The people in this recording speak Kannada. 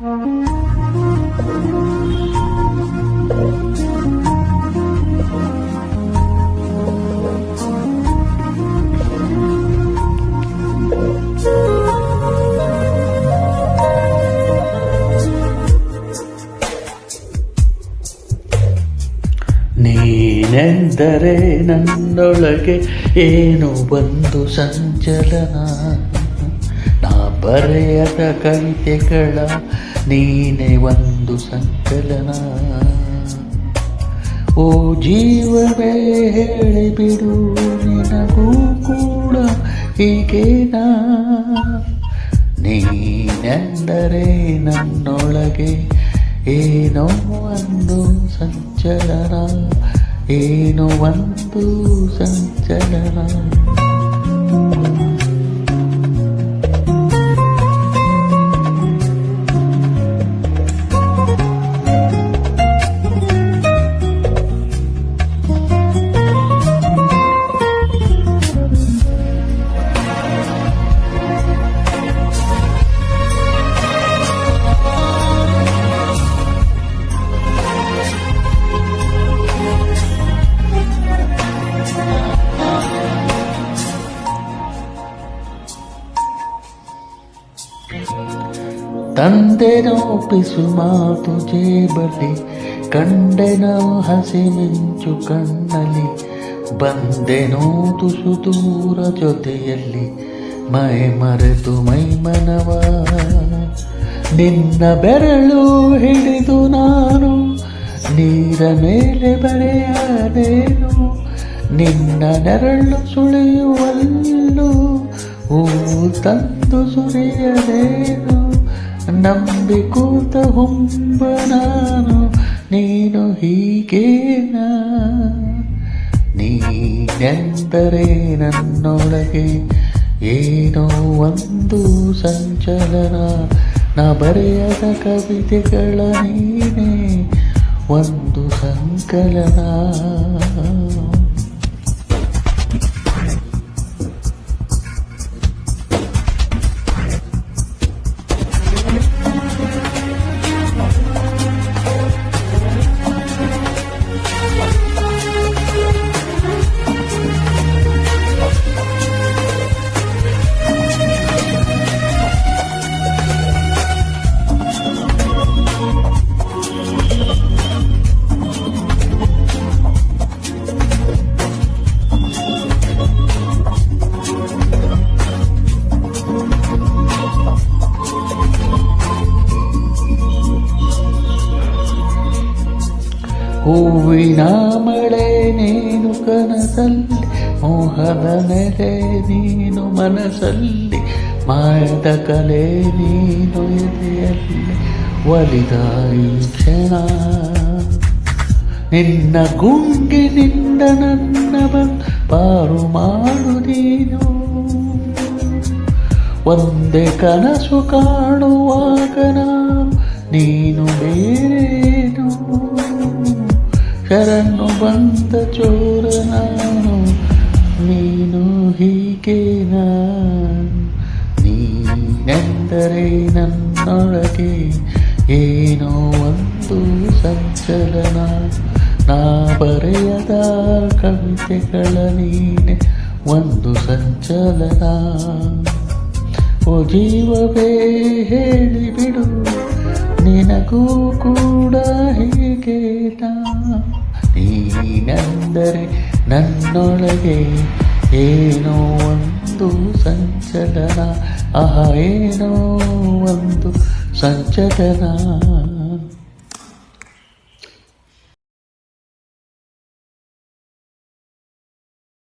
ನೀನೆಂದರೆ ನನ್ನೊಳಗೆ ಏನು ಒಂದು ಸಂಚಲನ, ನಾ ಬರೆಯದ ಕವಿತೆಗಳ ನೀನೆ ಒಂದು ಸಂಕಲನ. ಓ ಜೀವವೇ ಹೇಳಿಬಿಡು, ನಿನಗೂ ಕೂಡ ಹೀಗೇನಾ? ನೀನೆಂದರೆ ನನ್ನೊಳಗೆ ಏನೋ ಒಂದು ಸಂಚಲನ, ಏನೋ ಒಂದು ಸಂಚಲನ. ತಂದೆನೋ ಪಿಸು ಮಾತು ಜೇಬಲಿ, ಕಂಡೆನೋ ಹಸಿ ಮಿಂಚು ಕಣ್ಣಲಿ, ಬಂದೆನೋ ತುಸು ದೂರ ಜೊತೆಯಲ್ಲಿ, ಮೈ ಮರೆತು ಮೈಮನವ. ನಿನ್ನ ಬೆರಳು ಹಿಡಿದು ನಾನು ನೀರ ಮೇಲೆ ಬರೆಯಲೇನು, ನಿನ್ನ ನೆರಳು ಸುಳಿಯುವಲ್ಲೂ ಹೂ ತಂದು ಸುರಿಯಲೇನು. ನಂಬಿ ಕೂತ ಹುಂಬ ನಾನು, ನೀನು ಹೀಗೇನಾ? ನೀನೆಂದರೆ ನನ್ನೊಳಗೆ ಏನೋ ಒಂದು ಸಂಚಲನ, ನಾ ಬರೆಯದ ಕವಿತೆಗಳ ನೀನೇ ಒಂದು ಸಂಕಲನ. ಹೂವಿನ ಮಳೆ ನೀನು ಕನಸಲ್ಲಿ, ಮೋಹದ ನೆಲೆ ನೀನು ಮನಸ್ಸಲ್ಲಿ, ಮಾಯದ ಕಲೆ ನೀನು ಎದೆಯಲ್ಲಿ ಒಲಿದ ಈ ಕ್ಷಣ. ನಿನ್ನ ಗುಂಗಿನಿಂದ ನನ್ನ ಬಂದು ಪಾರು ಮಾಡು ನೀನು, ಒಂದೇ ಕನಸು ಕಾಣುವಾಗ ನೀನು ಬೇರೇನು. ಶರಣು ಬಂದ ಚೋರ ನಾನು, ನೀನು ಹೀಗೇನಾ? ನೀನೆಂದರೆ ನನ್ನೊಳಗೆ ಏನೋ ಒಂದು ಸಂಚಲನ, ನಾ ಬರೆಯದ ಕವಿತೆಗಳ ನೀನೆ ಒಂದು ಸಂಚಲನ. ಓ ಜೀವವೇ ಹೇಳಿಬಿಡು, ನಿನಗೂ ಕೂಡ ಹೀಗೇನಾ? ನೀನೆಂದರೆ ನನ್ನೊಳಗೆ ಏನೋ ಒಂದು ಸಂಚಲನ, ಆಹಾ ಏನೋ ಒಂದು ಸಂಚಲನ.